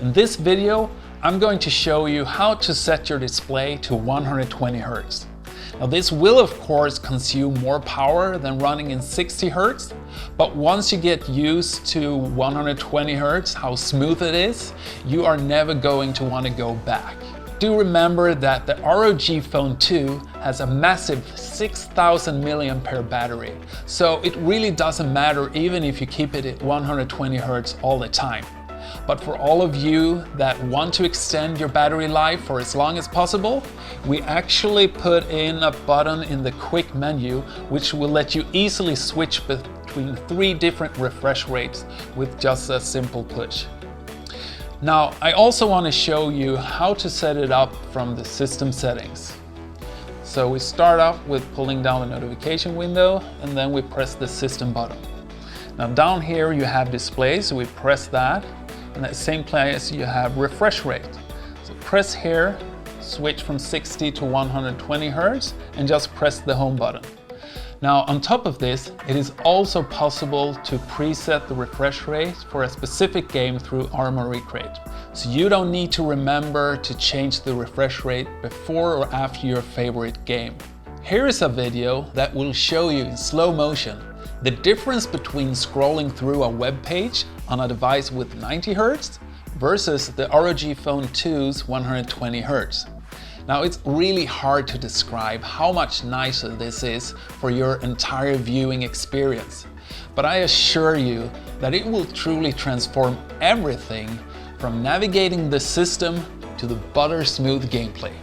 In this video, I'm going to show you how to set your display to 120 Hz. Now this will of course consume more power than running in 60 Hz, but once you get used to 120 Hz, how smooth it is, you are never going to want to go back. Do remember that the ROG Phone II has a massive 6000 mAh battery, so it really doesn't matter even if you keep it at 120 Hz all the time. But for all of you that want to extend your battery life for as long as possible, we actually put in a button in the quick menu which will let you easily switch between 3 different refresh rates with just a simple push. Now, I also want to show you how to set it up from the system settings. So we start off with pulling down the notification window and then we press the system button. Now down here you have display, so we press that. In that same place you have refresh rate. So press here, switch from 60 to 120 Hz and just press the home button. Now on top of this, it is also possible to preset the refresh rate for a specific game through Armoury Crate. So you don't need to remember to change the refresh rate before or after your favorite game. Here is a video that will show you in slow motion the difference between scrolling through a web page on a device with 90 Hz versus the ROG Phone II's 120 Hz. Now it's really hard to describe how much nicer this is for your entire viewing experience, but I assure you that it will truly transform everything from navigating the system to the butter smooth gameplay.